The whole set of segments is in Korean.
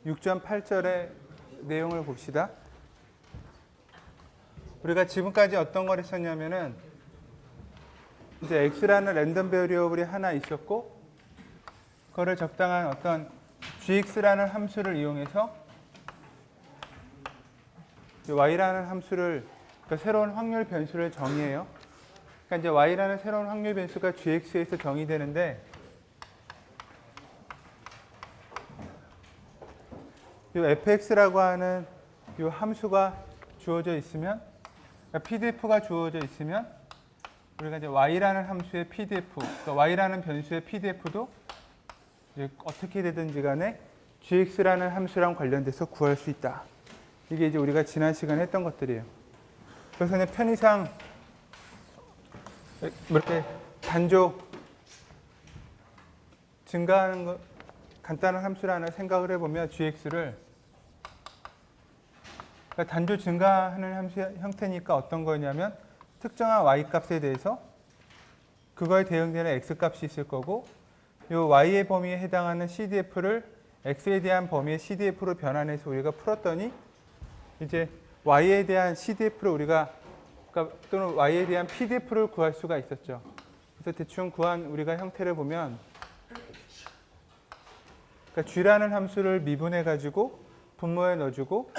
6.8절의 내용을 봅시다. 우리가 지금까지 어떤 걸 했었냐면은 이제 x라는 랜덤 베리어블이 하나 있었고 그거를 적당한 어떤 gx라는 함수를 이용해서 y라는 함수를 그러니까 새로운 확률 변수를 정의해요. 그러니까 이제 y라는 새로운 확률 변수가 gx에서 정의되는데 이 fx라고 하는 이 함수가 주어져 있으면 그러니까 pdf가 주어져 있으면 우리가 이제 y라는 함수의 pdf, 그러니까 y라는 변수의 pdf도 이제 어떻게 되든지 간에 gx라는 함수랑 관련돼서 구할 수 있다. 이게 이제 우리가 지난 시간에 했던 것들이에요. 그래서 그냥 편의상 이렇게 단조 증가하는 거 간단한 함수라는 생각을 해보면 gx를 그러니까 단조 증가하는 함수 형태니까 어떤 거냐면 특정한 y 값에 대해서 그거에 대응되는 x 값이 있을 거고 이 y의 범위에 해당하는 CDF를 x에 대한 범위의 CDF로 변환해서 우리가 풀었더니 이제 y에 대한 CDF를 우리가 그러니까 또는 y에 대한 PDF를 구할 수가 있었죠. 그래서 대충 구한 우리가 형태를 보면 그러니까 g라는 함수를 미분해 가지고 분모에 넣어주고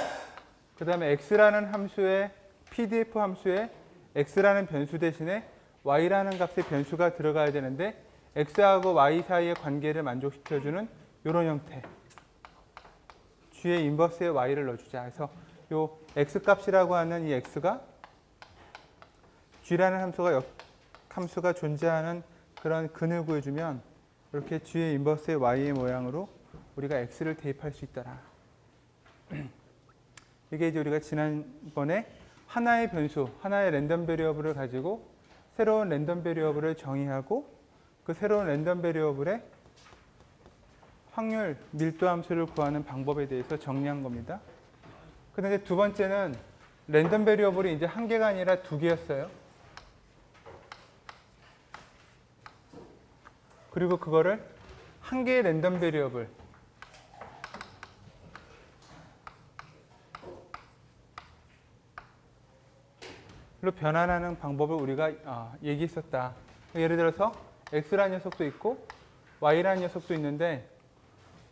그 다음에 x라는 함수의 pdf 함수에 x라는 변수 대신에 y라는 값의 변수가 들어가야 되는데 x하고 y 사이의 관계를 만족시켜주는 이런 형태 g의 인버스에 y를 넣어주자. 그래서 이 x 값이라고 하는 이 x가 g라는 함수가 존재하는 그런 근을 구해주면 이렇게 g의 인버스의 y의 모양으로 우리가 x를 대입할 수 있더라. 이게 이제 우리가 지난번에 하나의 변수, 하나의 랜덤 베리어블을 가지고 새로운 랜덤 베리어블을 정의하고 그 새로운 랜덤 베리어블의 확률, 밀도 함수를 구하는 방법에 대해서 정리한 겁니다. 그런데 두 번째는 랜덤 베리어블이 이제 한 개가 아니라 두 개였어요. 그리고 그거를 한 개의 랜덤 베리어블 로 변환하는 방법을 우리가 얘기했었다. 예를 들어서 x라는 녀석도 있고 y라는 녀석도 있는데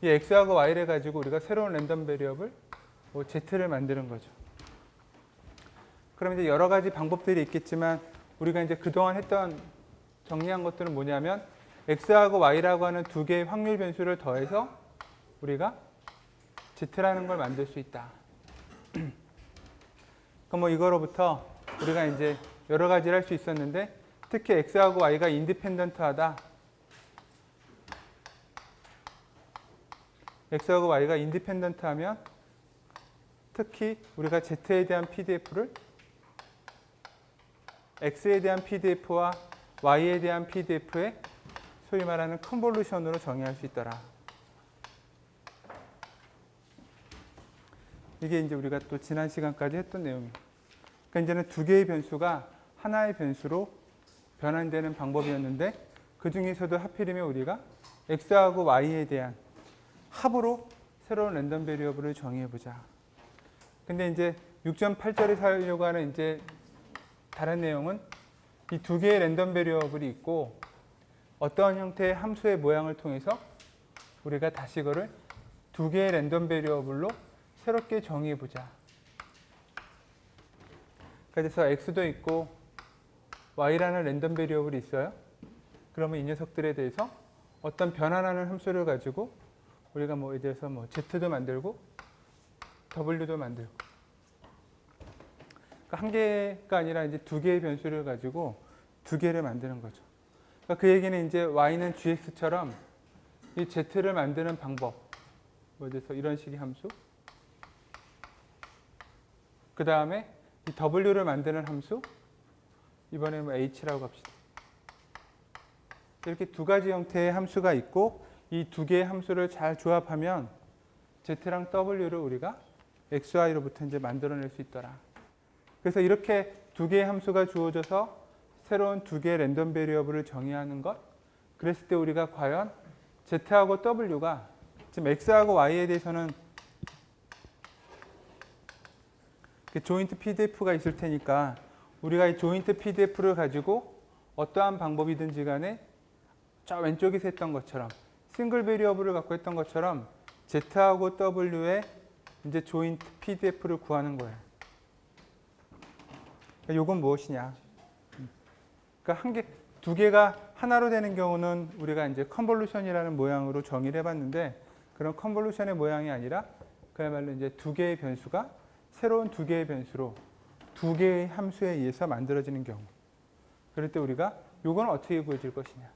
이 x하고 y를 가지고 우리가 새로운 랜덤 베리어블 z를 만드는 거죠. 그럼 이제 여러 가지 방법들이 있겠지만 우리가 이제 그동안 했던 정리한 것들은 뭐냐면 x하고 y라고 하는 두 개의 확률 변수를 더해서 우리가 z라는 걸 만들 수 있다. 그럼 뭐 이거로부터 우리가 이제 여러 가지를 할 수 있었는데 특히 x하고 y가 인디펜던트하다. x하고 y가 인디펜던트하면 특히 우리가 z에 대한 pdf를 x에 대한 pdf와 y에 대한 pdf의 소위 말하는 컨볼루션으로 정의할 수 있더라. 이게 이제 우리가 또 지난 시간까지 했던 내용이에요. 그러니까 이제는 두 개의 변수가 하나의 변수로 변환되는 방법이었는데 그 중에서도 하필이면 우리가 x하고 y에 대한 합으로 새로운 랜덤 베리어블을 정의해보자. 근데 이제 6.8절에 살려고 하는 이제 다른 내용은 이 두 개의 랜덤 베리어블이 있고 어떤 형태의 함수의 모양을 통해서 우리가 다시 그거를 두 개의 랜덤 베리어블로 새롭게 정의해보자. 그래서 x도 있고 y라는 랜덤 베리어블이 있어요. 그러면 이 녀석들에 대해서 어떤 변환하는 함수를 가지고 우리가 뭐 예를 들어서 뭐 z도 만들고 w도 만들고 그러니까 한 개가 아니라 이제 두 개의 변수를 가지고 두 개를 만드는 거죠. 그러니까 그 얘기는 이제 y는 gx처럼 이 z를 만드는 방법, 뭐 예를 들어서 이런 식의 함수, 그 다음에 이 w를 만드는 함수, 이번에 뭐 h라고 합시다. 이렇게 두 가지 형태의 함수가 있고 이 두 개의 함수를 잘 조합하면 z랑 w를 우리가 xy로부터 이제 만들어낼 수 있더라. 그래서 이렇게 두 개의 함수가 주어져서 새로운 두 개의 랜덤 베리어블을 정의하는 것. 그랬을 때 우리가 과연 z하고 w가 지금 x하고 y에 대해서는 조인트 PDF가 있을 테니까 우리가 이 조인트 PDF를 가지고 어떠한 방법이든지 간에 저 왼쪽에서 했던 것처럼 싱글 베리어블을 갖고 했던 것처럼 Z하고 W의 이제 조인트 PDF를 구하는 거예요. 그러니까 이건 무엇이냐? 그러니까 두 개가 하나로 되는 경우는 우리가 이제 컨볼루션이라는 모양으로 정의를 해봤는데 그런 컨볼루션의 모양이 아니라 그야말로 이제 두 개의 변수가 새로운 두 개의 변수로 두 개의 함수에 의해서 만들어지는 경우. 그럴 때 우리가 이건 어떻게 구해질 것이냐.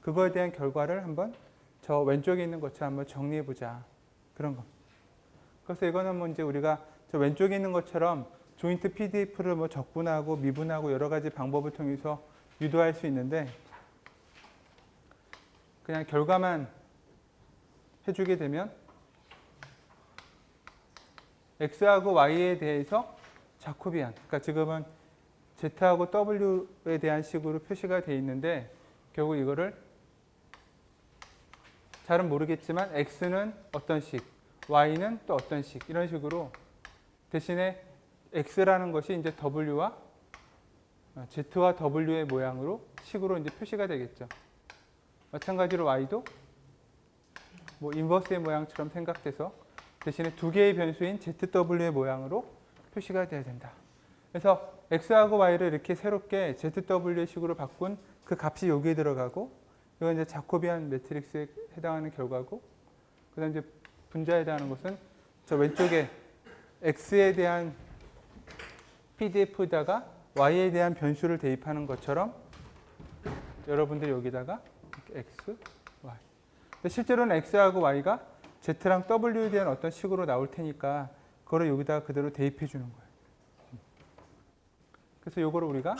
그거에 대한 결과를 한번 저 왼쪽에 있는 것처럼 한번 정리해 보자. 그런 거. 그래서 이거는 뭐 이제 우리가 저 왼쪽에 있는 것처럼 조인트 PDF를 뭐 적분하고 미분하고 여러 가지 방법을 통해서 유도할 수 있는데 그냥 결과만 해주게 되면 X하고 Y에 대해서 자코비안, 그러니까 지금은 Z하고 W에 대한 식으로 표시가 되어 있는데 결국 이거를 잘은 모르겠지만 X는 어떤 식, Y는 또 어떤 식 이런 식으로 대신에 X라는 것이 이제 W와 Z와 W의 모양으로 식으로 이제 표시가 되겠죠. 마찬가지로 Y도 뭐 인버스의 모양처럼 생각돼서 대신에 두 개의 변수인 ZW의 모양으로 표시가 돼야 된다. 그래서 X하고 Y를 이렇게 새롭게 ZW의 식으로 바꾼 그 값이 여기에 들어가고 이건 이제 자코비안 매트릭스에 해당하는 결과고 그다음 이제 분자에 해당하는 것은 저 왼쪽에 X에 대한 PDF에다가 Y에 대한 변수를 대입하는 것처럼 여러분들이 여기다가 X, Y. 근데 실제로는 X하고 Y가 Z랑 W에 대한 어떤 식으로 나올 테니까 그거를 여기다가 그대로 대입해 주는 거예요. 그래서 이거를 우리가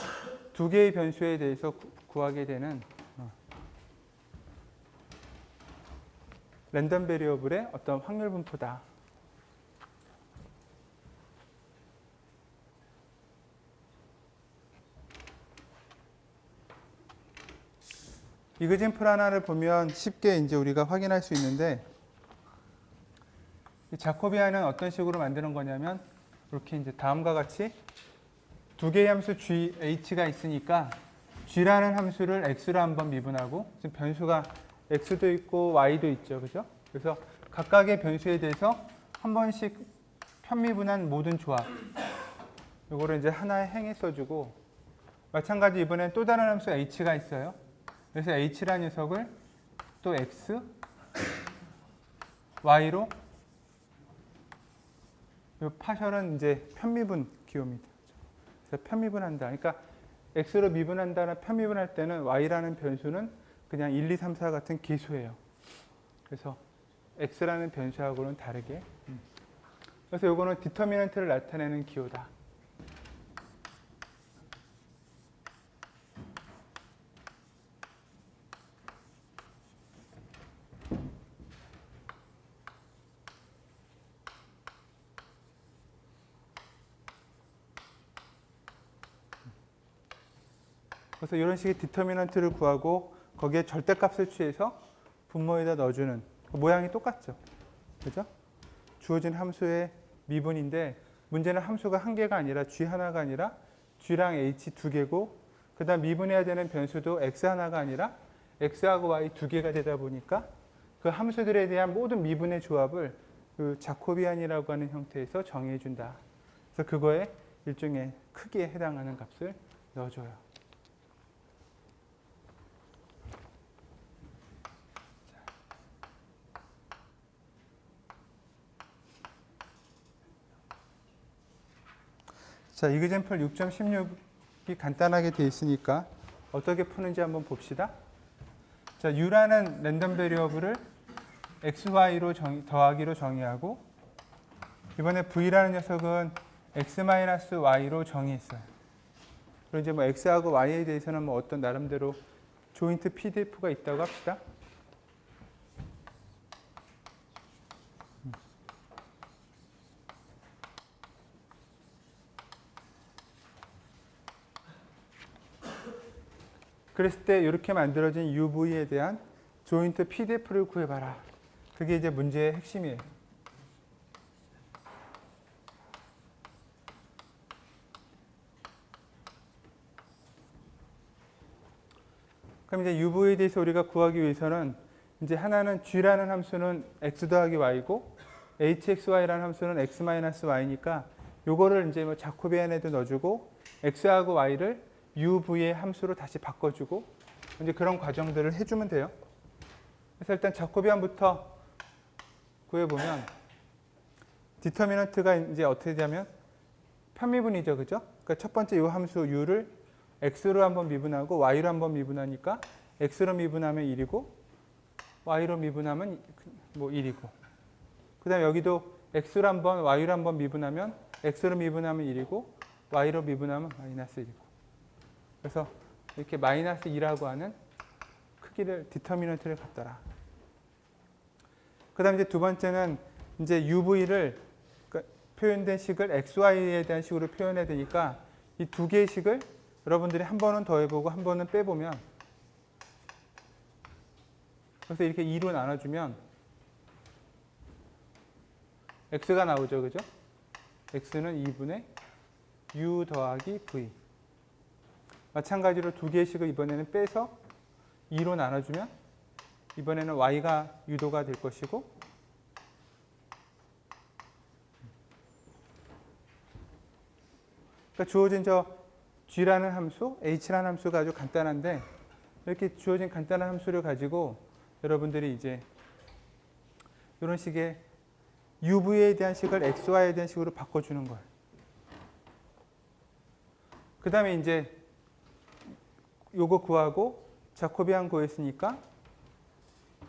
두 개의 변수에 대해서 구하게 되는 랜덤 베리어블의 어떤 확률 분포다. 이그젠플 하나를 보면 쉽게 이제 우리가 확인할 수 있는데 이 자코비안은 어떤 식으로 만드는 거냐면 이렇게 이제 다음과 같이 두 개의 함수 g, h가 있으니까 g라는 함수를 x로 한번 미분하고 지금 변수가 x도 있고 y도 있죠, 그죠? 그래서 각각의 변수에 대해서 한 번씩 편미분한 모든 조합. 이거를 이제 하나의 행에 써주고 마찬가지 이번엔 또 다른 함수 h가 있어요. 그래서 h라는 녀석을 또 x, y로 이 파셜은 이제 편미분 기호입니다. 그래서 편미분한다. 그러니까 x로 미분한다나 편미분할 때는 y라는 변수는 그냥 1, 2, 3, 4 같은 계수예요. 그래서 x라는 변수하고는 다르게. 그래서 이거는 디터미넌트를 나타내는 기호다. 그래서 이런 식의 디터미넌트를 구하고 거기에 절대값을 취해서 분모에다 넣어주는 그 모양이 똑같죠. 그죠? 주어진 함수의 미분인데 문제는 함수가 한 개가 아니라 g 하나가 아니라 g랑 h 두 개고 그 다음 미분해야 되는 변수도 x 하나가 아니라 x하고 y 두 개가 되다 보니까 그 함수들에 대한 모든 미분의 조합을 그 자코비안이라고 하는 형태에서 정의해 준다. 그래서 그거에 일종의 크기에 해당하는 값을 넣어줘요. 자, 이그젠플 6.16이 간단하게 되어 있으니까 어떻게 푸는지 한번 봅시다. 자, U라는 랜덤 베리어블을 XY로 더하기로 정의하고 이번에 V라는 녀석은 X-Y로 정의했어요. 그리고 이제 뭐 X하고 Y에 대해서는 뭐 어떤 나름대로 조인트 PDF가 있다고 합시다. 그랬을 때 이렇게 만들어진 UV에 대한 조인트 PDF를 구해봐라. 그게 이제 문제의 핵심이에요. 그럼 이제 UV에 대해서 우리가 구하기 위해서는 이제 하나는 G라는 함수는 x 더하기 y고 hxy라는 함수는 x-y니까 요거를 이제 뭐 자코비안에도 넣어주고 x하고 y를 UV의 함수로 다시 바꿔주고 이제 그런 과정들을 해주면 돼요. 그래서 일단 자코비안부터 구해보면 디터미넌트가 이제 어떻게 되냐면 편미분이죠, 그죠? 그러니까 첫 번째 이 함수 u를 x로 한번 미분하고 y로 한번 미분하니까 x로 미분하면 1이고 y로 미분하면 뭐 1이고 그 다음에 여기도 x로 한번 y로 한번 미분하면 x로 미분하면 1이고 y로 미분하면 마이너스 1이고 그래서 이렇게 마이너스 2라고 하는 크기를 디터미넌트를 갖더라. 그 다음에 이제 두 번째는 이제 UV를 그러니까 표현된 식을 XY에 대한 식으로 표현해야 되니까 이 두 개의 식을 여러분들이 한 번은 더해보고 한 번은 빼보면 그래서 이렇게 2로 나눠주면 X가 나오죠, 그죠? X는 2분의 U 더하기 V. 마찬가지로 두 개의 식을 이번에는 빼서 2로 나눠주면 이번에는 y가 유도가 될 것이고 그러니까 주어진 저 g라는 함수, h라는 함수가 아주 간단한데 이렇게 주어진 간단한 함수를 가지고 여러분들이 이제 이런 식의 UV에 대한 식을 XY에 대한 식으로 바꿔주는 거예요. 그 다음에 이제 요거 구하고 자코비안 구했으니까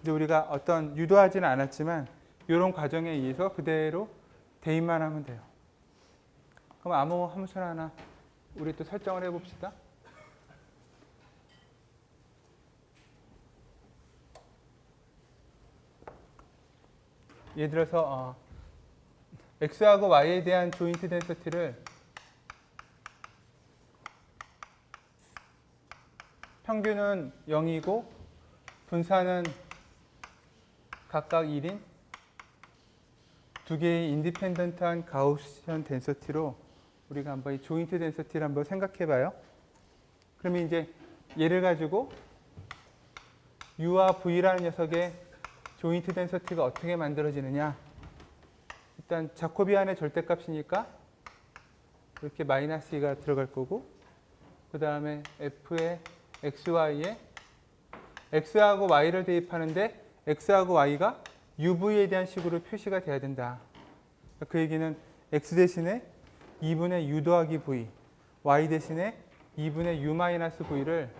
이제 우리가 어떤 유도하지는 않았지만 이런 과정에 의해서 그대로 대입만 하면 돼요. 그럼 아무 함수나 하나 우리 또 설정을 해봅시다. 예를 들어서 x하고 y에 대한 조인트 덴서티를 평균은 0이고 분산은 각각 1인 두 개의 인디펜던트한 가우시안 덴서티로 우리가 한번 이 조인트 덴서티를 한번 생각해 봐요. 그러면 이제 얘를 가지고 U와 V라는 녀석의 조인트 덴서티가 어떻게 만들어지느냐. 일단 자코비안의 절대값이니까 이렇게 마이너스 2가 들어갈 거고 그 다음에 F의 XY에 X하고 Y를 대입하는데 X하고 Y가 UV에 대한 식으로 표시가 돼야 된다. 그 얘기는 X 대신에 2분의 U 더하기 V, Y 대신에 2분의 U 마이너스 V를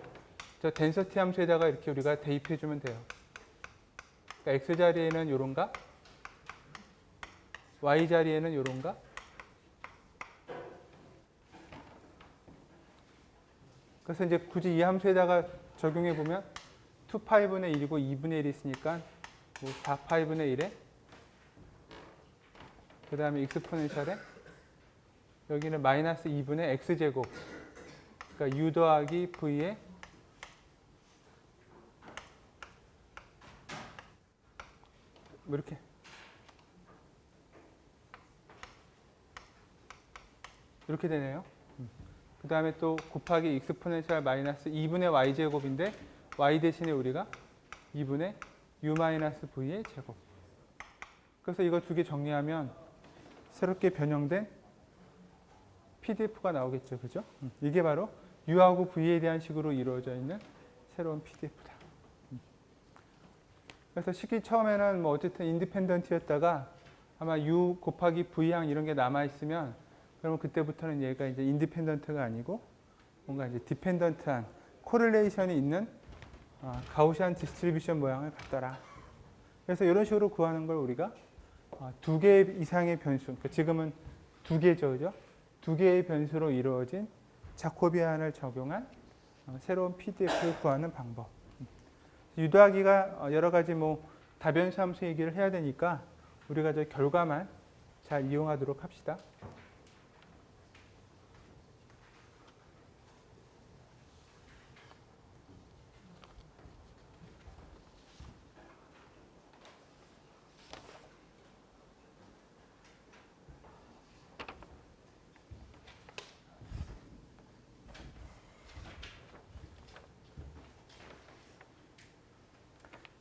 저 덴서티 함수에다가 이렇게 우리가 대입해 주면 돼요. 그러니까 X 자리에는 요런가? Y 자리에는 요런가? 그래서 이제 굳이 이 함수에다가 적용해 보면 2파이분의 1이고 2분의 1이 있으니까 뭐 4파이분의 1에 그 다음에 익스포넨셜에 여기는 마이너스 2분의 x제곱 그러니까 u 더하기 v에 뭐 이렇게 되네요. 그 다음에 또 곱하기 익스포넨셜 마이너스 2분의 y제곱인데 y 대신에 우리가 2분의 u 마이너스 v의 제곱. 그래서 이거 두 개 정리하면 새롭게 변형된 PDF가 나오겠죠. 그죠? 이게 바로 U하고 V에 대한 식으로 이루어져 있는 새로운 PDF다. 그래서 식이 처음에는 뭐 어쨌든 인디펜던트였다가 아마 U 곱하기 V항 이런 게 남아있으면 그러면 그때부터는 얘가 이제 인디펜던트가 아니고 뭔가 이제 디펜던트한 코릴레이션이 있는 가우시안 디스트리뷰션 모양을 갖더라. 그래서 이런 식으로 구하는 걸 우리가 두 개 이상의 변수, 그러니까 지금은 두 개죠, 그죠? 두 개의 변수로 이루어진 자코비안을 적용한 새로운 PDF를 구하는 방법. 유도하기가 여러 가지 뭐 다변수 함수 얘기를 해야 되니까 우리가 저 결과만 잘 이용하도록 합시다.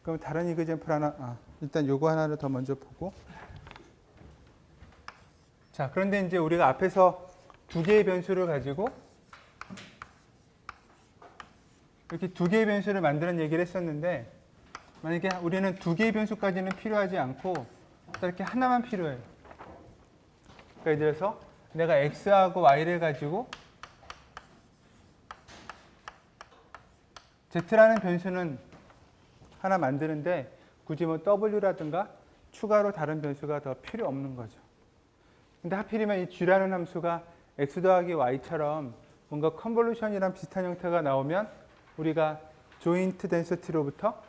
그럼 다른 이그젠플 하나, 일단 요거 하나를 더 먼저 보고. 자, 그런데 이제 우리가 앞에서 두 개의 변수를 가지고 이렇게 두 개의 변수를 만드는 얘기를 했었는데, 만약에 우리는 두 개의 변수까지는 필요하지 않고 이렇게 하나만 필요해요. 그러니까 예를 들어서 내가 x하고 y를 가지고 z라는 변수는 하나 만드는데 굳이 뭐 w라든가 추가로 다른 변수가 더 필요 없는 거죠. 근데 하필이면 이 g라는 함수가 x 더하기 y처럼 뭔가 컨볼루션이랑 비슷한 형태가 나오면 우리가 조인트 덴시티로부터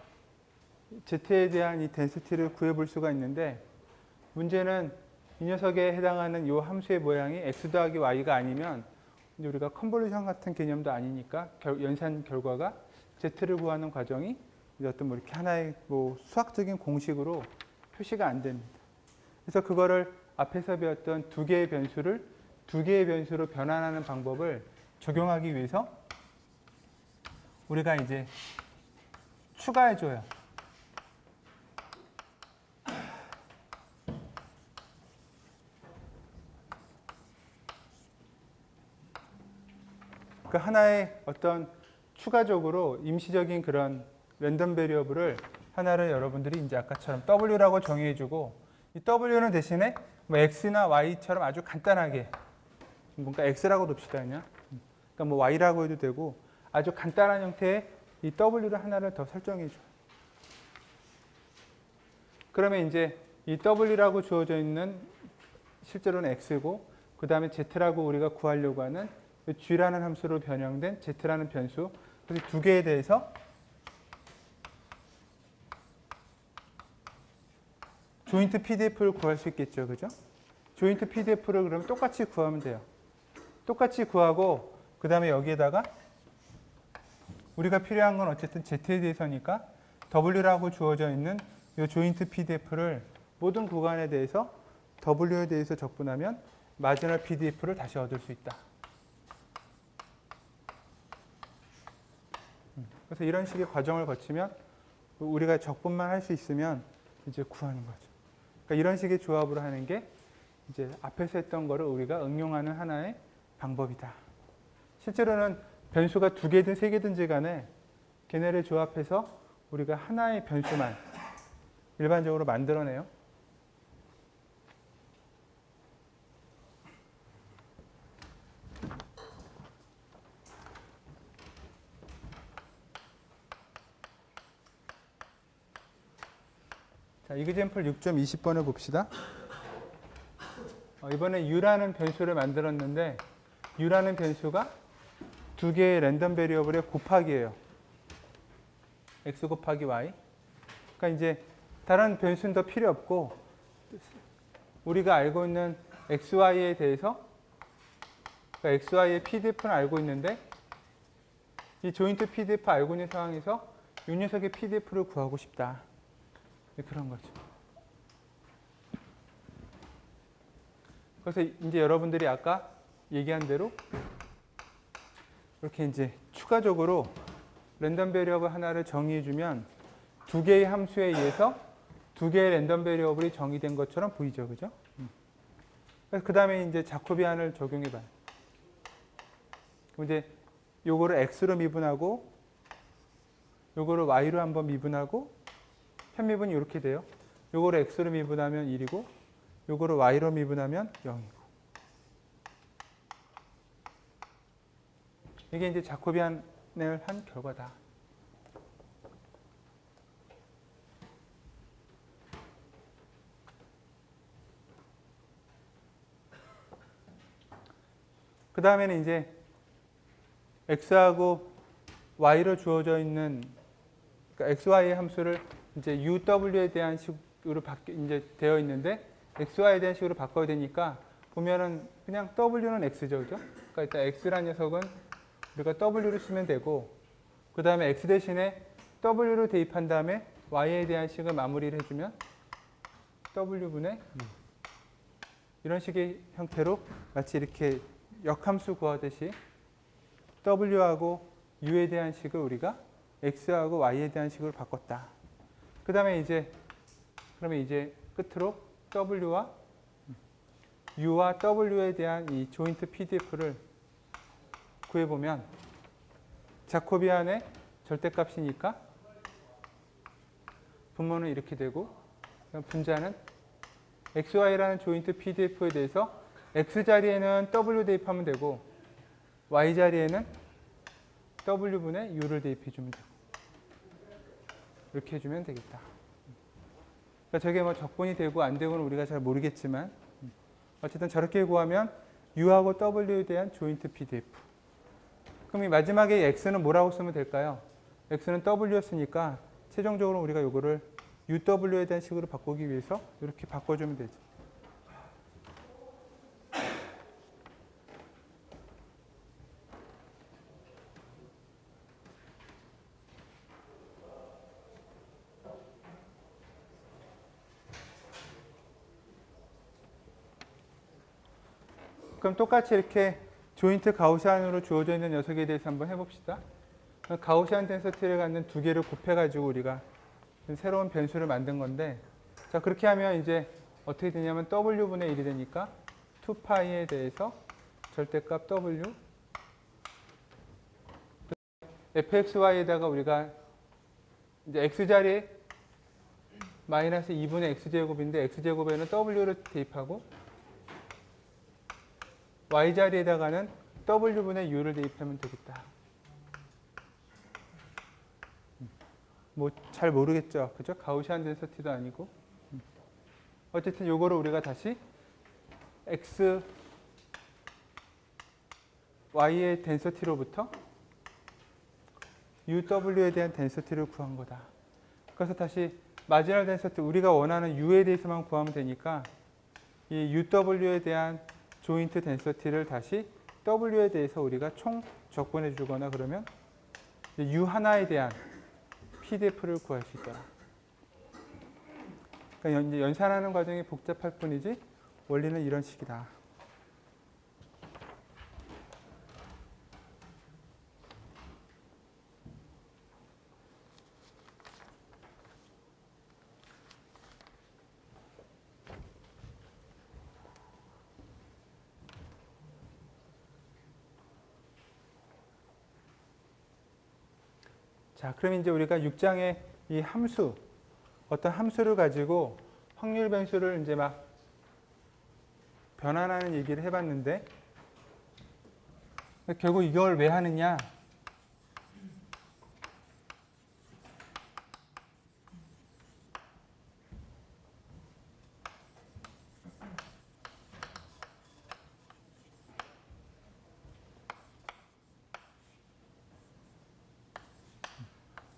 z에 대한 이 덴시티를 구해볼 수가 있는데, 문제는 이 녀석에 해당하는 이 함수의 모양이 x 더하기 y가 아니면 이제 우리가 컨볼루션 같은 개념도 아니니까 연산 결과가 z를 구하는 과정이 어떤 뭐 이렇게 하나의 뭐 수학적인 공식으로 표시가 안 됩니다. 그래서 그거를 앞에서 배웠던 두 개의 변수를 두 개의 변수로 변환하는 방법을 적용하기 위해서 우리가 이제 추가해줘요. 그 하나의 어떤 추가적으로 임시적인 그런 랜덤 베리어블을 하나를 여러분들이 이제 아까처럼 W라고 정의해주고, 이 W는 대신에 뭐 X나 Y처럼 아주 간단하게 뭔가 X라고 둡시다 그냥. 그러니까 뭐 Y라고 해도 되고 아주 간단한 형태의 이 W를 하나를 더 설정해줘요. 그러면 이제 이 W라고 주어져 있는 실제로는 X고, 그 다음에 Z라고 우리가 구하려고 하는 G라는 함수로 변형된 Z라는 변수, 그래서 두 개에 대해서 조인트 PDF를 구할 수 있겠죠, 그죠? 조인트 PDF를 그러면 똑같이 구하면 돼요. 똑같이 구하고 그 다음에 여기에다가 우리가 필요한 건 어쨌든 Z에 대해서니까 W라고 주어져 있는 이 조인트 PDF를 모든 구간에 대해서 W에 대해서 적분하면 마지널 PDF를 다시 얻을 수 있다. 그래서 이런 식의 과정을 거치면 우리가 적분만 할 수 있으면 이제 구하는 거죠. 그러니까 이런 식의 조합으로 하는 게 이제 앞에서 했던 거를 우리가 응용하는 하나의 방법이다. 실제로는 변수가 두 개든 세 개든지 간에 걔네를 조합해서 우리가 하나의 변수만 일반적으로 만들어내요. 자, 이그젠플 6.20번을 봅시다. 이번에 U라는 변수를 만들었는데 U라는 변수가 두 개의 랜덤 베리어블의 곱하기예요. X 곱하기 Y. 그러니까 이제 다른 변수는 더 필요 없고 우리가 알고 있는 XY에 대해서, 그러니까 XY의 PDF는 알고 있는데 이 조인트 PDF 알고 있는 상황에서 이 녀석의 PDF를 구하고 싶다. 그런 거죠. 그래서 이제 여러분들이 아까 얘기한 대로 이렇게 이제 추가적으로 랜덤 베리어블 하나를 정의해주면 두 개의 함수에 의해서 두 개의 랜덤 베리어블이 정의된 것처럼 보이죠, 그죠? 그래서 그 다음에 이제 자코비안을 적용해봐요. 그럼 이제 요거를 x로 미분하고 요거를 y로 한번 미분하고 편미분이 이렇게 돼요. 요거를 x로 미분하면 1이고 요거를 y로 미분하면 0이고. 이게 이제 자코비안을 한 결과다. 그 다음에는 이제 x하고 y로 주어져 있는, 그러니까 xy 함수를 이제 uw에 대한 식으로 이제 되어 있는데 xy에 대한 식으로 바꿔야 되니까 보면은 그냥 w는 x죠, 그죠? 그러니까 일단 x라는 녀석은 우리가 w를 쓰면 되고, 그 다음에 x 대신에 w를 대입한 다음에 y에 대한 식을 마무리를 해주면 w분의 이런 식의 형태로 마치 이렇게 역함수 구하듯이 w하고 u에 대한 식을 우리가 x하고 y에 대한 식으로 바꿨다. 그 다음에 그러면 이제 끝으로 U와 W에 대한 이 조인트 PDF를 구해보면 자코비안의 절대값이니까 분모는 이렇게 되고 분자는 XY라는 조인트 PDF에 대해서 X 자리에는 W 대입하면 되고 Y 자리에는 W분의 U를 대입해주면 되고 이렇게 해주면 되겠다. 그러니까 저게 뭐 적분이 되고 안 되고는 우리가 잘 모르겠지만 어쨌든 저렇게 구하면 U하고 W에 대한 조인트 PDF. 그럼 이 마지막에 X는 뭐라고 쓰면 될까요? X는 W였으니까 최종적으로 우리가 이거를 UW에 대한 식으로 바꾸기 위해서 이렇게 바꿔주면 되죠. 그럼 똑같이 이렇게 조인트 가우시안으로 주어져 있는 녀석에 대해서 한번 해봅시다. 가우시안 덴서티를 갖는 두 개를 곱해가지고 우리가 새로운 변수를 만든 건데, 자 그렇게 하면 이제 어떻게 되냐면 W분의 1이 되니까 2파이에 대해서 절대값 W fxy에다가 우리가 이제 x자리에 마이너스 2분의 x제곱인데 x제곱에는 w를 대입하고 y자리에다가는 w분의 u를 대입하면 되겠다. 뭐 잘 모르겠죠. 그죠? 가우시안 덴서티도 아니고. 어쨌든 요거를 우리가 다시 x, y의 덴서티로부터 uw에 대한 덴서티를 구한 거다. 그래서 다시 마지널 덴서티, 우리가 원하는 u에 대해서만 구하면 되니까 이 uw에 대한 조인트 덴서티를 다시 w에 대해서 우리가 총 적분해 주거나 그러면 u 하나에 대한 PDF를 구할 수 있더라. 그러니까 연산하는 과정이 복잡할 뿐이지 원리는 이런 식이다. 자, 그럼 이제 우리가 6장에 이 함수, 어떤 함수를 가지고 확률 변수를 이제 막 변환하는 얘기를 해봤는데, 결국 이걸 왜 하느냐?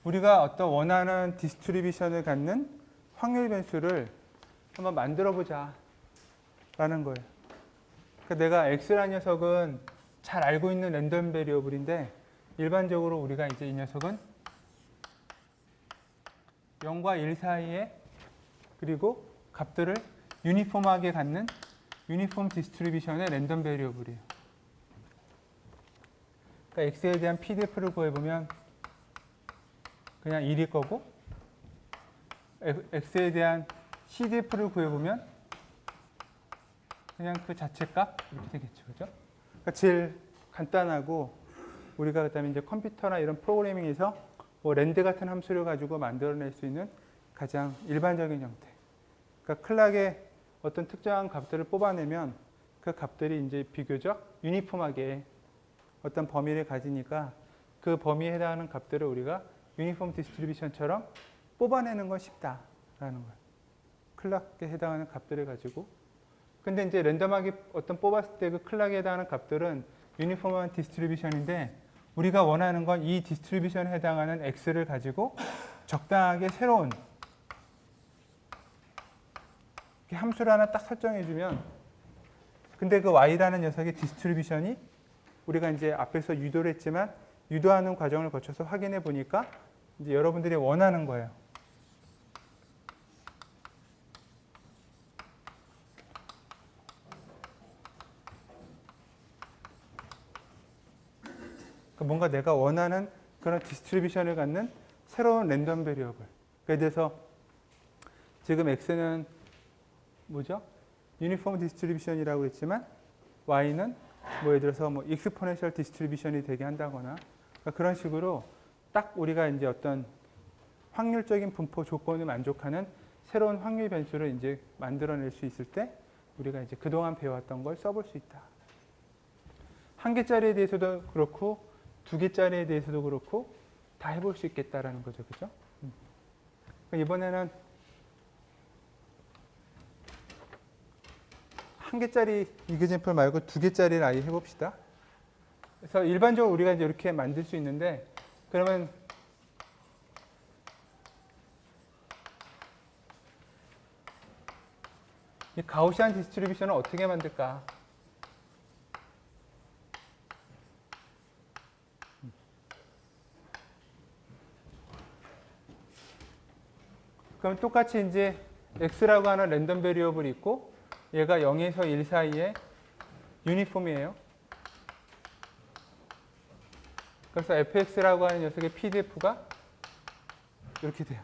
우리가 어떤 원하는 디스트리뷰션을 갖는 확률 변수를 한번 만들어 보자 라는 거예요. 그러니까 내가 x라는 녀석은 잘 알고 있는 랜덤 베리어블인데 일반적으로 우리가 이제 이 녀석은 0과 1 사이에 그리고 값들을 유니폼하게 갖는 유니폼 디스트리뷰션의 랜덤 베리어블이에요. 그러니까 x에 대한 PDF를 구해보면 그냥 1일 거고 x에 대한 CDF를 구해보면 그냥 그 자체값 이렇게 되겠죠. 그죠? 그러니까 제일 간단하고 우리가 그다음에 이제 컴퓨터나 이런 프로그래밍에서 뭐 랜드 같은 함수를 가지고 만들어낼 수 있는 가장 일반적인 형태. 그러니까 클락에 어떤 특정한 값들을 뽑아내면 그 값들이 이제 비교적 유니폼하게 어떤 범위를 가지니까 그 범위에 해당하는 값들을 우리가 유니폼 디스트리뷰션처럼 뽑아내는 건 쉽다라는 거예요. 클락에 해당하는 값들을 가지고. 근데 이제 랜덤하게 어떤 뽑았을 때 그 클락에 해당하는 값들은 유니폼한 디스트리뷰션인데 우리가 원하는 건 이 디스트리뷰션에 해당하는 x를 가지고 적당하게 새로운 함수를 하나 딱 설정해주면 근데 그 y라는 녀석의 디스트리뷰션이 우리가 이제 앞에서 유도를 했지만 유도하는 과정을 거쳐서 확인해 보니까 이제 여러분들이 원하는 거예요. 그러니까 뭔가 내가 원하는 그런 디스트리뷰션을 갖는 새로운 랜덤 베리어블. 예를 들어서 지금 x는 뭐죠? 유니폼 디스트리뷰션이라고 했지만 y는 뭐 예를 들어서 뭐 익스포넨셜 디스트리뷰션이 되게 한다거나 그러니까 그런 식으로 딱 우리가 이제 어떤 확률적인 분포 조건을 만족하는 새로운 확률 변수를 이제 만들어낼 수 있을 때 우리가 이제 그동안 배워왔던 걸 써볼 수 있다. 한 개짜리에 대해서도 그렇고 두 개짜리에 대해서도 그렇고 다 해볼 수 있겠다라는 거죠, 그죠? 이번에는 한 개짜리 이그젠플 말고 두 개짜리를 아예 해봅시다. 그래서 일반적으로 우리가 이제 이렇게 만들 수 있는데 그러면 이 가우시안 디스트리뷰션을 어떻게 만들까? 그럼 똑같이 이제 x라고 하는 랜덤 베리어블이 있고 얘가 0에서 1 사이에 유니폼이에요. 그래서 fx라고 하는 녀석의 pdf가 이렇게 돼요.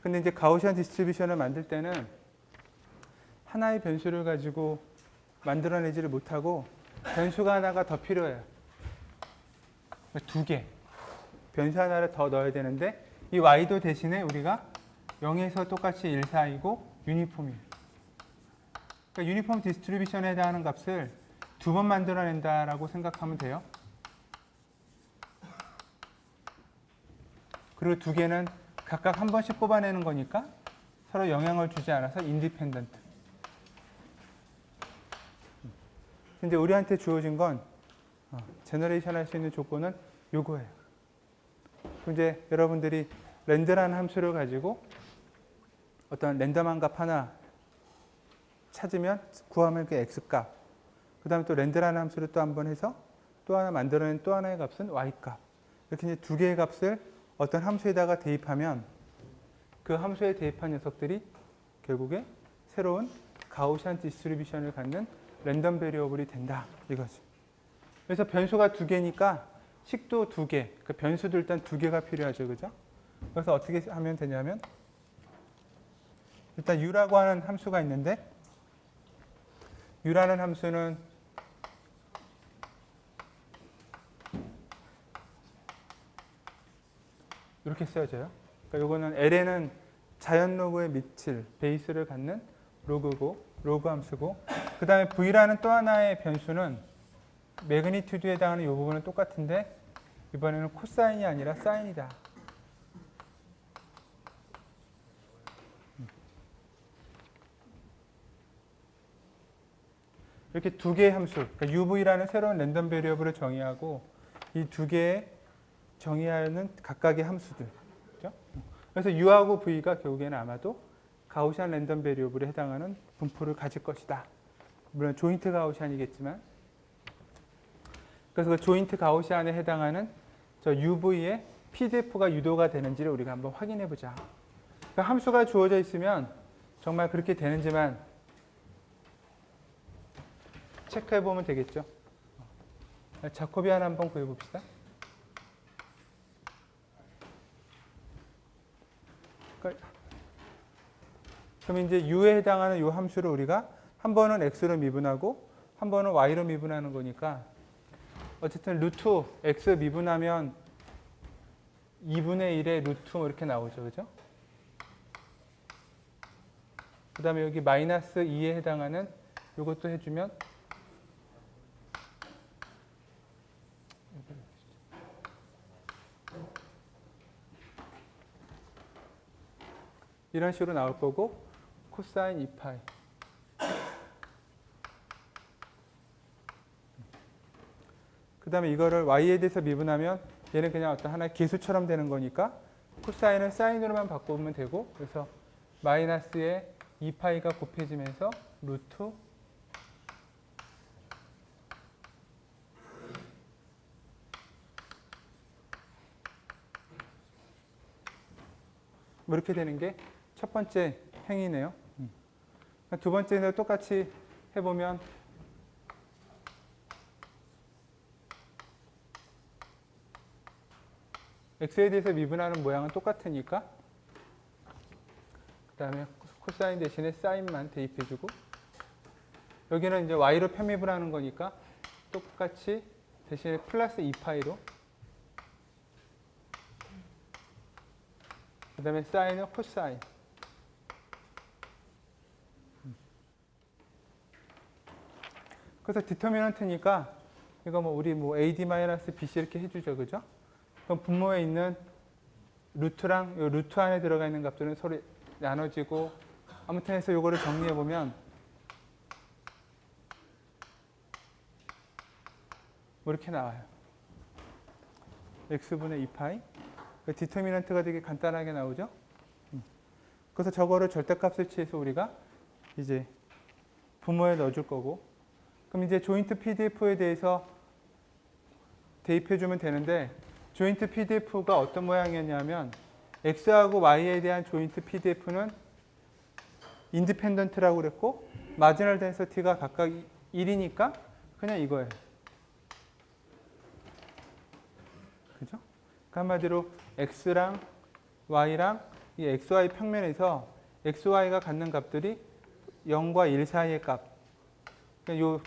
근데 이제 가우시안 디스트리뷰션을 만들 때는 하나의 변수를 가지고 만들어내지를 못하고 변수가 하나가 더 필요해요. 두 개. 변수 하나를 더 넣어야 되는데 이 y도 대신에 우리가 0에서 똑같이 1 사이고 유니폼이에요. 그러니까 유니폼 디스트리뷰션에 해당하는 값을 두 번 만들어낸다라고 생각하면 돼요. 그리고 두 개는 각각 한 번씩 뽑아내는 거니까 서로 영향을 주지 않아서 인디펜던트. 근데 우리한테 주어진 건 제너레이션 할 수 있는 조건은 요거예요. 이제 여러분들이 랜드라는 함수를 가지고 어떤 랜덤한 값 하나 찾으면 구하면 그 x값. 그 다음에 또 랜드라는 함수를 또 한 번 해서 또 하나 만들어낸 또 하나의 값은 y값. 이렇게 이제 두 개의 값을 어떤 함수에다가 대입하면 그 함수에 대입한 녀석들이 결국에 새로운 가우시안 디스트리뷰션을 갖는 랜덤 베리어블이 된다 이거지. 그래서 변수가 두 개니까 식도 두 개, 그 변수도 일단 두 개가 필요하죠, 그죠? 그래서 어떻게 하면 되냐면 일단 u라고 하는 함수가 있는데 u라는 함수는 이렇게 쓰여져요. 그러니까 요거는 L에는 자연 로그의 미칠, 베이스를 갖는 로그고, 로그 함수고, 그 다음에 V라는 또 하나의 변수는 매그니튜드에 해당하는 이 부분은 똑같은데 이번에는 코사인이 아니라 사인이다. 이렇게 두 개의 함수, 그러니까 UV라는 새로운 랜덤 베리어블을 정의하고 이 두 개의 정의하는 각각의 함수들. 그렇죠? 그래서 U하고 V가 결국에는 아마도 가우시안 랜덤 베리어블에 해당하는 분포를 가질 것이다. 물론 조인트 가우시안이겠지만 그래서 그 조인트 가우시안에 해당하는 저 UV의 PDF가 유도가 되는지를 우리가 한번 확인해 보자. 그러니까 함수가 주어져 있으면 정말 그렇게 되는지만 체크해 보면 되겠죠. 자코비안 한번 구해 봅시다. 그럼 이제 u에 해당하는 이 함수를 우리가 한 번은 x로 미분하고 한 번은 y로 미분하는 거니까 어쨌든 루트 x 미분하면 2분의 1의 루트 뭐 이렇게 나오죠, 그죠? 그 다음에 여기 마이너스 2에 해당하는 이것도 해주면 이런 식으로 나올 거고 코사인 2파이 그 다음에 이거를 y에 대해서 미분하면 얘는 그냥 어떤 하나의 계수처럼 되는 거니까 코사인은 사인으로만 바꾸면 되고 그래서 마이너스에 2파이가 곱해지면서 루트 뭐 이렇게 되는 게 첫 번째 행위네요. 두 번째는 똑같이 해보면 x에 대해서 미분하는 모양은 똑같으니까 그다음에 코사인 대신에 사인만 대입해주고 여기는 이제 y로 편입을 하는 거니까 똑같이 대신에 플러스 2파이로 그다음에 사인은 코사인. 그래서 디터미넌트니까 이거 뭐 우리 뭐 AD-BC 이렇게 해주죠, 그죠? 그럼 분모에 있는 루트랑 요 루트 안에 들어가 있는 값들은 서로 나눠지고 아무튼 해서 요거를 정리해 보면 뭐 이렇게 나와요. x분의 2파이. 디터미넌트가 되게 간단하게 나오죠. 그래서 저거를 절대값을 취해서 우리가 이제 분모에 넣어줄 거고 그럼 이제 조인트 PDF에 대해서 대입해주면 되는데 조인트 PDF가 어떤 모양이었냐면 X하고 Y에 대한 조인트 PDF는 인디펜던트라고 그랬고 마지널 덴서티가 각각 1이니까 그냥 이거예요. 그죠? 그 한마디로 X랑 Y랑 이 XY 평면에서 XY가 갖는 값들이 0과 1 사이의 값. 이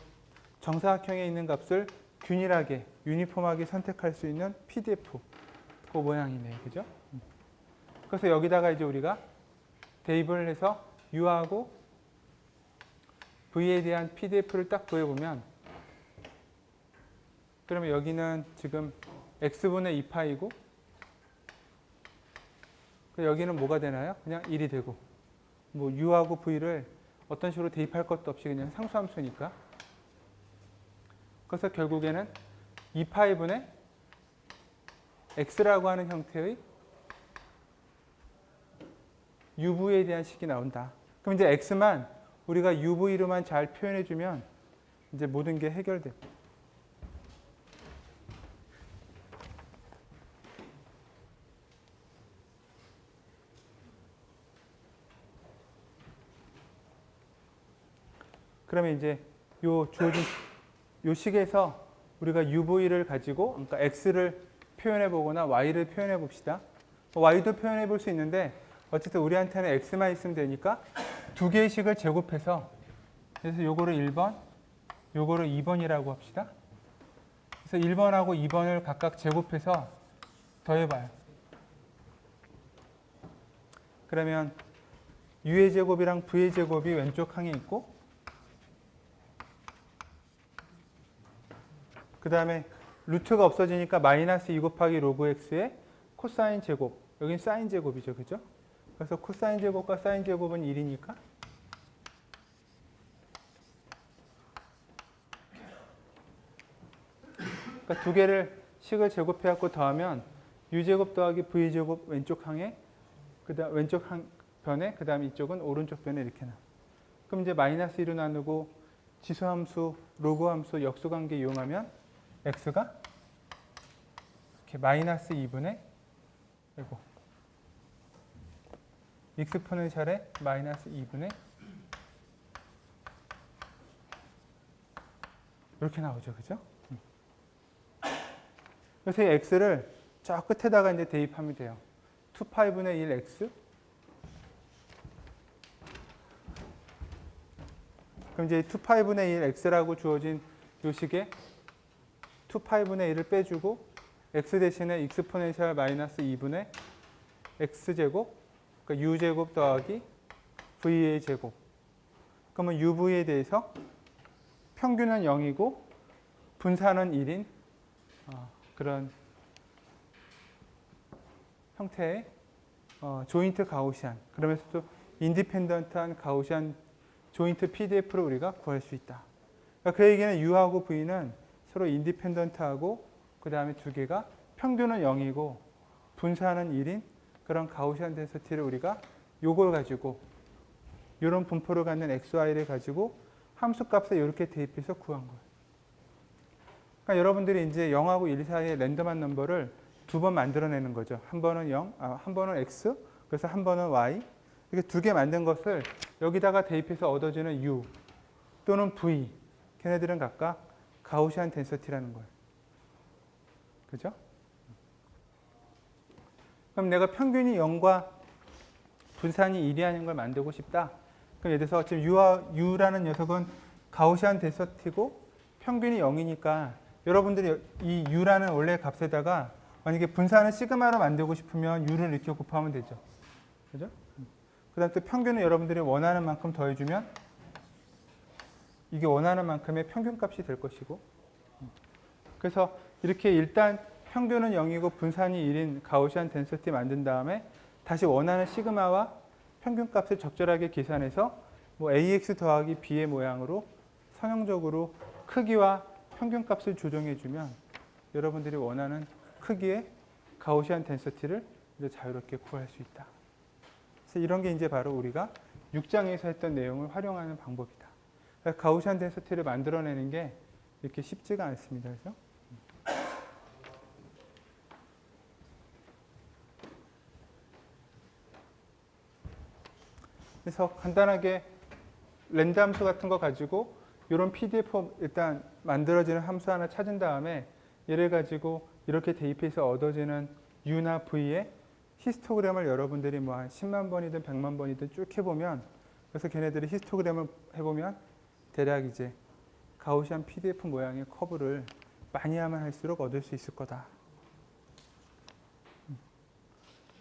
정사각형에 있는 값을 균일하게, 유니폼하게 선택할 수 있는 PDF 그 모양이네, 그죠? 그래서 여기다가 이제 우리가 대입을 해서 U하고 V에 대한 PDF를 딱 보여보면, 그러면 여기는 지금 X분의 2파이고, 여기는 뭐가 되나요? 그냥 1이 되고, 뭐 U하고 V를 어떤 식으로 대입할 것도 없이 그냥 상수함수니까. 그래서 결국에는 2파이분의 x라고 하는 형태의 UV에 대한 식이 나온다. 그럼 이제 x만 우리가 UV로만 잘 표현해주면 이제 모든 게 해결돼. 그러면 이제 요 주어진 요 식에서 우리가 UV를 가지고 그러니까 X를 표현해 보거나 Y를 표현해 봅시다. Y도 표현해 볼 수 있는데 어쨌든 우리한테는 X만 있으면 되니까 두 개의 식을 제곱해서 그래서 요거를 1번, 요거를 2번이라고 합시다. 그래서 1번하고 2번을 각각 제곱해서 더해봐요. 그러면 U의 제곱이랑 V의 제곱이 왼쪽 항에 있고 그 다음에 루트가 없어지니까 마이너스 2 곱하기 로그 x의 코사인 제곱. 여긴 사인 제곱이죠. 그죠? 그래서 코사인 제곱과 사인 제곱은 1이니까. 그러니까 두 개를 식을 제곱해갖고 더하면 u제곱 더하기 v제곱 왼쪽 항에 그다음 왼쪽 항 변에 그 다음 이쪽은 오른쪽 변에 이렇게 나. 그럼 이제 마이너스 1로 나누고 지수함수, 로그함수, 역수관계 이용하면 x가 이렇게 마이너스 2분의 아이고 익스포넨셜의 마이너스 2분의 이렇게 나오죠, 그죠? 그래서 이 x를 저 끝에다가 이제 대입하면 돼요. 2파이분의 1 x 그럼 이제 2파이분의 1 x라고 주어진 요 식에 2파이분의 1을 빼주고 x 대신에 익스포넨셜 마이너스 2분의 x제곱 그러니까 u제곱 더하기 v의 제곱 그러면 uv에 대해서 평균은 0이고 분산은 1인 그런 형태의 조인트 가우시안 그러면서 또 인디펜던트한 가우시안 조인트 PDF를 우리가 구할 수 있다. 그러니까 그 얘기는 U하고 V는 서로 인디펜던트하고 그 다음에 두 개가 평균은 0이고 분산은 1인 그런 가우시안 덴서티를 우리가 요걸 가지고 이런 분포를 갖는 XY를 가지고 함수값에 이렇게 대입해서 구한 거예요. 그러니까 여러분들이 이제 0하고 1 사이의 랜덤한 넘버를 두 번 만들어내는 거죠. 한 번은 0, 한 번은 X, 그래서 한 번은 Y. 이렇게 두 개 만든 것을 여기다가 대입해서 얻어지는 U 또는 V. 걔네들은 각각 가우시안 덴서티라는 거예요. 그죠? 그럼 내가 평균이 0과 분산이 1이라는 걸 만들고 싶다. 그럼 예를 들어서 지금 U라는 녀석은 가우시안 덴서티고 평균이 0이니까 여러분들이 이 U라는 원래 값에다가 만약에 분산을 시그마로 만들고 싶으면 U를 이렇게 곱하면 되죠. 그죠? 그 다음 또 평균은 여러분들이 원하는 만큼 더해주면 이게 원하는 만큼의 평균값이 될 것이고, 그래서 이렇게 일단 평균은 0이고 분산이 1인 가우시안 덴서티 만든 다음에 다시 원하는 시그마와 평균값을 적절하게 계산해서 뭐 AX 더하기 B의 모양으로 선형적으로 크기와 평균값을 조정해주면 여러분들이 원하는 크기의 가우시안 덴서티를 이제 자유롭게 구할 수 있다. 그래서 이런 게 이제 바로 우리가 6장에서 했던 내용을 활용하는 방법이다. 그러니까 가우시안 덴서티를 만들어내는 게 이렇게 쉽지가 않습니다. 그래서 간단하게 랜드 함수 같은 거 가지고 이런 PDF 일단 만들어지는 함수 하나 찾은 다음에 얘를 가지고 이렇게 대입해서 얻어지는 U나 V의 히스토그램을 여러분들이 뭐 한 10만 번이든 100만 번이든 쭉 해보면, 그래서 걔네들이 히스토그램을 해보면 대략 이제 가우시안 PDF 모양의 커브를 많이 하면 할수록 얻을 수 있을 거다.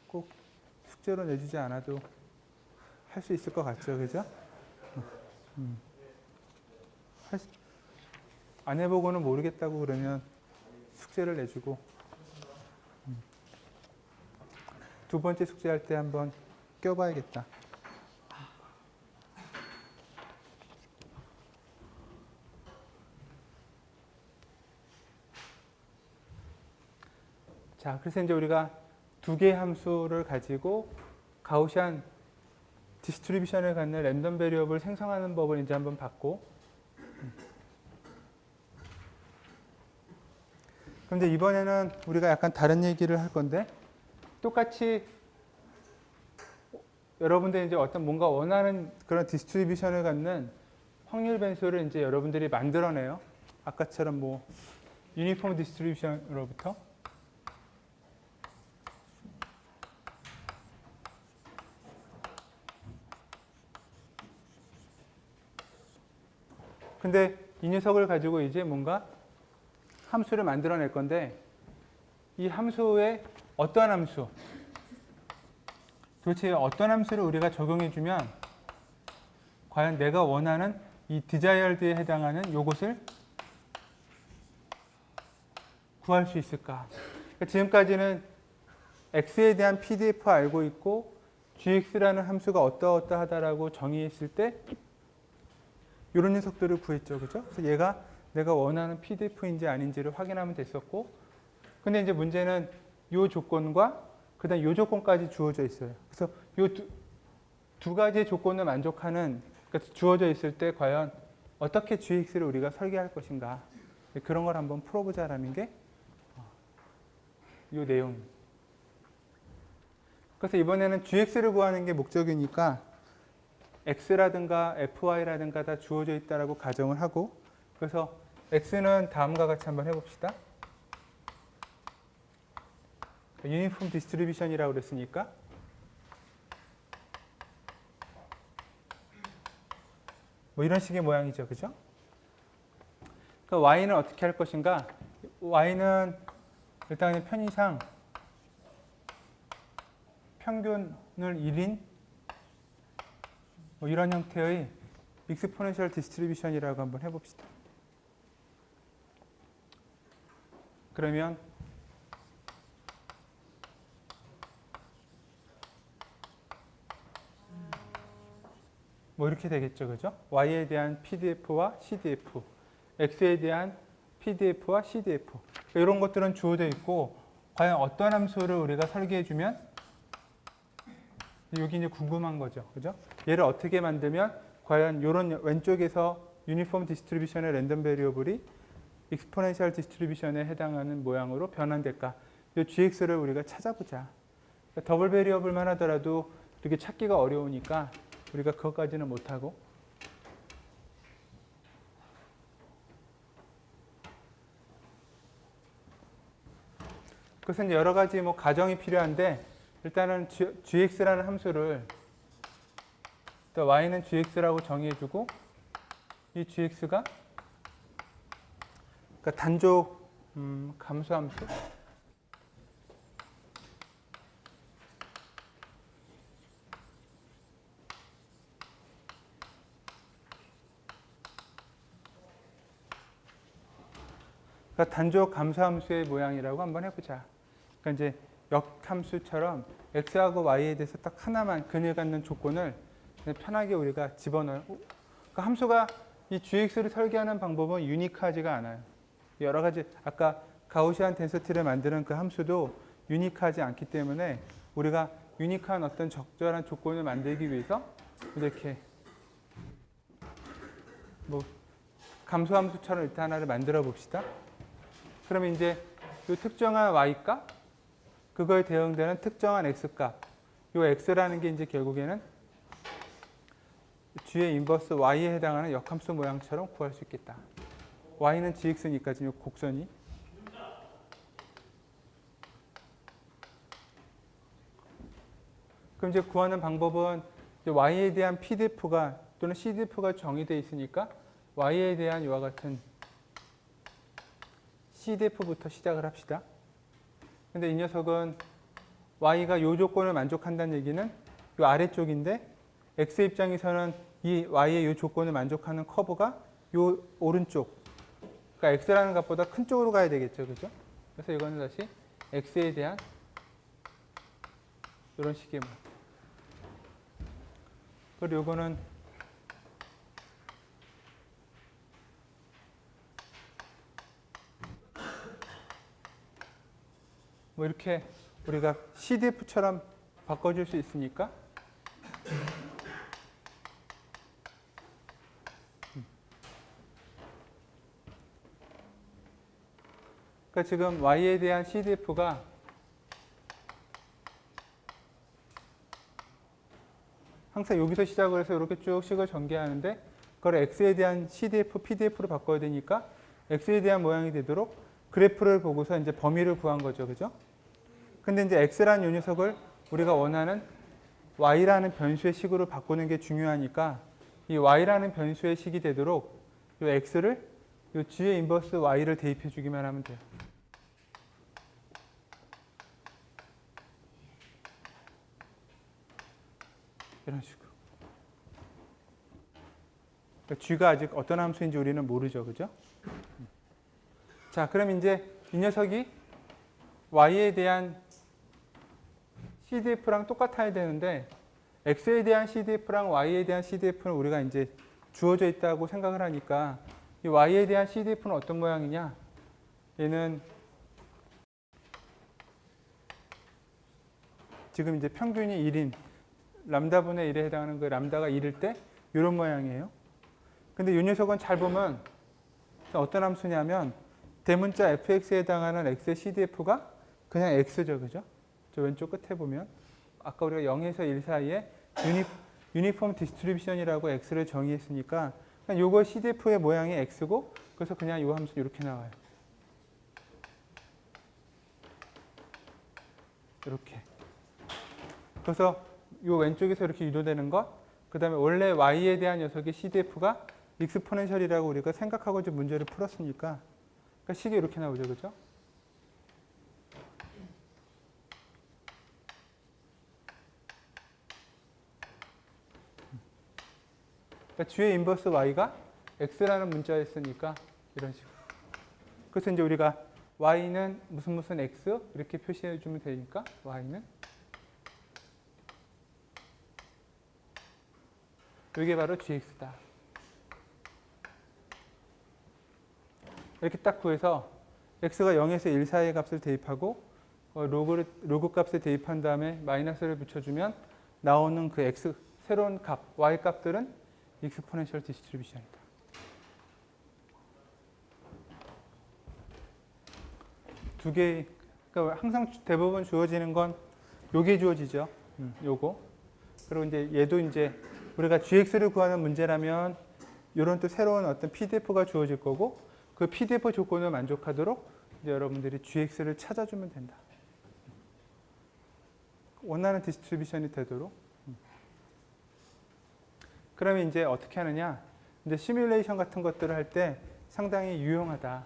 꼭 숙제로 내주지 않아도 할 수 있을 것 같죠, 그죠? 안 해보고는 모르겠다고 그러면 숙제를 내주고, 두 번째 숙제할 때 한번 껴봐야겠다. 자, 그래서 이제 우리가 두 개의 함수를 가지고 가우시안 디스트리뷰션을 갖는 랜덤 베리어블 생성하는 법을 이제 한번 봤고, 그런데 이번에는 우리가 약간 다른 얘기를 할 건데, 똑같이 여러분들이 이제 어떤 뭔가 원하는 그런 디스트리뷰션을 갖는 확률 변수를 이제 여러분들이 만들어내요. 아까처럼 뭐 유니폼 디스트리뷰션으로부터. 근데 이 녀석을 가지고 이제 뭔가 함수를 만들어낼 건데, 이 함수에 어떤 함수, 도대체 어떤 함수를 우리가 적용해주면 과연 내가 원하는 이 desired에 해당하는 요것을 구할 수 있을까? 그러니까 지금까지는 x에 대한 pdf 알고 있고 gx라는 함수가 어떠어떠하다라고 정의했을 때 이런 녀석들을 구했죠, 그죠? 그래서 얘가 내가 원하는 pdf인지 아닌지를 확인하면 됐었고, 근데 이제 문제는 이 조건과 그다음 이 조건까지 주어져 있어요. 그래서 이 두 가지의 조건을 만족하는, 그러니까 주어져 있을 때 과연 어떻게 gx를 우리가 설계할 것인가, 그런 걸 한번 풀어보자라는 게 이 내용입니다. 그래서 이번에는 gx를 구하는 게 목적이니까 x라든가 fy라든가 다 주어져 있다라고 가정을 하고, 그래서 x는 다음과 같이 한번 해봅시다. 유니폼 디스트리뷰션이라고 그랬으니까 뭐 이런 식의 모양이죠, 그죠? 그러니까 y는 어떻게 할 것인가? y는 일단 편의상 평균을 1인 뭐 이런 형태의 익스포넨셜 디스트리뷰션이라고 한번 해봅시다. 그러면 뭐 이렇게 되겠죠, 그죠? y에 대한 pdf와 cdf, x에 대한 pdf와 cdf, 그러니까 이런 것들은 주어져 있고, 과연 어떤 함수를 우리가 설계해주면, 여기 이제 궁금한 거죠, 그죠? 얘를 어떻게 만들면 과연 이런 왼쪽에서 유니폼 디스트리뷰션의 랜덤 베리어블이 익스포넨셜 디스트리뷰션에 해당하는 모양으로 변환될까? 이 gx를 우리가 찾아보자. 그러니까 더블 베리어블만 하더라도 이렇게 찾기가 어려우니까 우리가 그것까지는 못하고, 그것은 여러 가지 뭐 가정이 필요한데, 일단은 gx라는 함수를 또 y는 gx라고 정의해주고 이 gx가 그러니까 단족 감소함수 그러니까 단족 감소함수의 모양이라고 한번 해보자. 그러니까 이제 역함수처럼 x하고 y에 대해서 딱 하나만 근을 갖는 조건을 편하게 우리가 집어넣어요. 그러니까 함수가 이 gx를 설계하는 방법은 유니크하지가 않아요. 여러 가지 아까 가우시안 덴서티를 만드는 그 함수도 유니크하지 않기 때문에 우리가 유니크한 어떤 적절한 조건을 만들기 위해서 이렇게 뭐 감소함수처럼 일단 하나를 만들어 봅시다. 그러면 이제 이 특정한 y값, 그거에 대응되는 특정한 x값, 이 x라는 게 이제 결국에는 g의 인버스 y에 해당하는 역함수 모양처럼 구할 수 있겠다. y는 gx니까 지금 곡선이. 그럼 이제 구하는 방법은 이제 y에 대한 pdf가 또는 cdf가 정의되어 있으니까 y에 대한 이와 같은 cdf부터 시작을 합시다. 근데 이 녀석은 y가 이 조건을 만족한다는 얘기는 이 아래쪽인데 x 입장에서는 이 y의 이 조건을 만족하는 커브가 이 오른쪽, 그러니까 x라는 값보다 큰 쪽으로 가야 되겠죠, 그죠? 그래서 이거는 다시 x에 대한 이런 식의 뭐. 그리고 이거는 뭐 이렇게 우리가 CDF처럼 바꿔줄 수 있으니까 그러니까 지금 y에 대한 CDF가 항상 여기서 시작을 해서 이렇게 쭉 식을 전개하는데 그걸 x에 대한 CDF, PDF로 바꿔야 되니까 x에 대한 모양이 되도록 그래프를 보고서 이제 범위를 구한 거죠, 그죠? 근데 이제 x라는 이 녀석을 우리가 원하는 y라는 변수의 식으로 바꾸는 게 중요하니까 이 y라는 변수의 식이 되도록 이 x를 이 g의 인버스 y를 대입해 주기만 하면 돼요. 이런 식으로. 그러니까 g가 아직 어떤 함수인지 우리는 모르죠, 그죠? 자, 그럼 이제 이 녀석이 y에 대한 CDF랑 똑같아야 되는데 x에 대한 CDF랑 y에 대한 CDF는 우리가 이제 주어져 있다고 생각을 하니까 이 y에 대한 CDF는 어떤 모양이냐? 얘는 지금 이제 평균이 1인 람다분의 1에 해당하는 그 람다가 1일 때 이런 모양이에요. 근데 이 녀석은 잘 보면 어떤 함수냐면 대문자 fx에 해당하는 x의 CDF가 그냥 x죠, 그죠? 저 왼쪽 끝에 보면 아까 우리가 0에서 1 사이에 유니폼 디스트리뷰션이라고 x를 정의했으니까 그냥 요거 CDF의 모양이 x고 그래서 그냥 이 함수 이렇게 나와요. 이렇게. 그래서 요 왼쪽에서 이렇게 유도되는 것, 그 다음에 원래 y에 대한 녀석의 CDF가 익스포넨셜이라고 우리가 생각하고 이제 문제를 풀었으니까 그러니까 식이 이렇게 나오죠, 그죠? 그러니까 g의 인버스 y가 x라는 문자였으니까 이런 식으로. 그래서 이제 우리가 y는 무슨 x 이렇게 표시해 주면 되니까 y는 이게 바로 gx다. 이렇게 딱 구해서 x가 0에서 1 사이의 값을 대입하고 로그 값을 대입한 다음에 마이너스를 붙여주면 나오는 그 x 새로운 값 y 값들은 익스포넨셜 디스트리뷰션이다. 두 개, 그러니까 항상 대부분 주어지는 건 요게 주어지죠. 요거. 그리고 이제 얘도 이제 우리가 gx를 구하는 문제라면 이런 또 새로운 어떤 pdf가 주어질 거고 그 pdf 조건을 만족하도록 이제 여러분들이 gx를 찾아주면 된다. 원하는 디스트리뷰션이 되도록. 그러면 이제 어떻게 하느냐? 이제 시뮬레이션 같은 것들을 할 때 상당히 유용하다.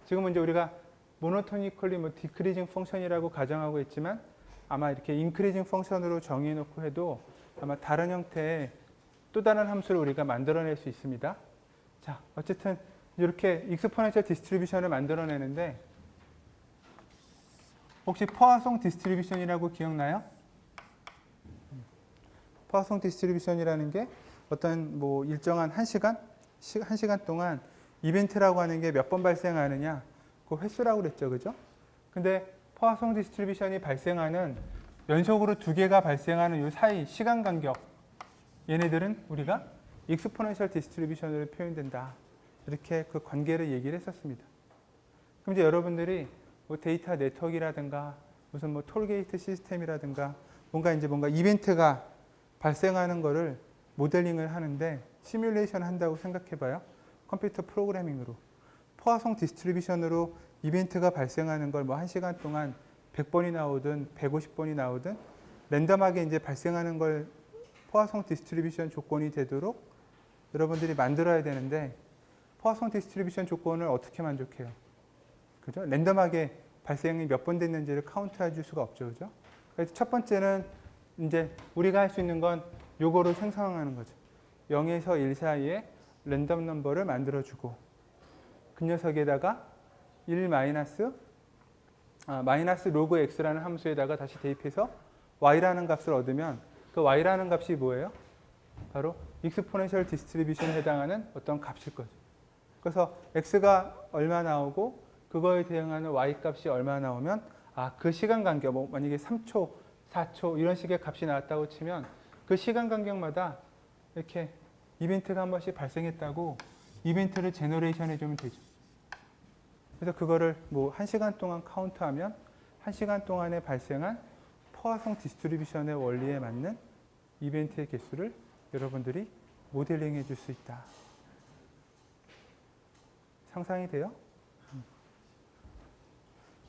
지금은 이제 우리가 모노토니컬리 뭐 디크리징 펑션이라고 가정하고 있지만 아마 이렇게 인크리징 펑션으로 정의해 놓고 해도 아마 다른 형태의 또 다른 함수를 우리가 만들어낼 수 있습니다. 자, 어쨌든 이렇게 익스포넨셜 디스트리뷰션을 만들어내는데 혹시 포화송 디스트리뷰션이라고 기억나요? 포화송 디스트리뷰션이라는 게 어떤 뭐 일정한 한 시간 동안 이벤트라고 하는 게 몇 번 발생하느냐 그 횟수라고 그랬죠, 그죠? 근데 포화송 디스트리뷰션이 발생하는 연속으로 두 개가 발생하는 이 사이 시간 간격 얘네들은 우리가 익스포넨셜 디스트리뷰션으로 표현된다. 이렇게 그 관계를 얘기를 했었습니다. 그럼 이제 여러분들이 뭐 데이터 네트워크라든가 무슨 뭐 톨게이트 시스템이라든가 뭔가 이벤트가 발생하는 거를 모델링을 하는데 시뮬레이션 한다고 생각해 봐요. 컴퓨터 프로그래밍으로. 포화송 디스트리뷰션으로 이벤트가 발생하는 걸 뭐 1시간 동안 100번이 나오든 150번이 나오든 랜덤하게 이제 발생하는 걸 포화송 디스트리뷰션 조건이 되도록 여러분들이 만들어야 되는데 포화송 디스트리뷰션 조건을 어떻게 만족해요? 그죠? 랜덤하게 발생이 몇 번 됐는지를 카운트해 줄 수가 없죠. 그죠? 그래서 첫 번째는 이제 우리가 할 수 있는 건 요거를 생성하는 거죠. 0에서 1 사이에 랜덤 넘버를 만들어 주고 그 녀석에다가 1 마이너스 로그 x라는 함수에다가 다시 대입해서 y라는 값을 얻으면 그 y라는 값이 뭐예요? 바로 익스포넨셜 디스트리뷰션에 해당하는 어떤 값일 거죠. 그래서 x가 얼마 나오고 그거에 대응하는 y 값이 얼마 나오면 그 시간 간격 뭐 만약에 3초, 4초 이런 식의 값이 나왔다고 치면 그 시간 간격마다 이렇게 이벤트가 한 번씩 발생했다고 이벤트를 제너레이션 해주면 되죠. 그래서 그거를 뭐 1시간 동안 카운트하면 1시간 동안에 발생한 포화송 디스트리뷰션의 원리에 맞는 이벤트의 개수를 여러분들이 모델링 해줄 수 있다. 상상이 돼요?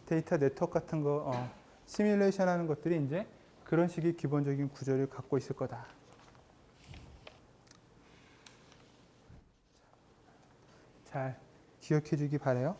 데이터 네트워크 같은 거 시뮬레이션 하는 것들이 이제 그런 식의 기본적인 구조를 갖고 있을 거다. 잘 기억해 주기 바라요.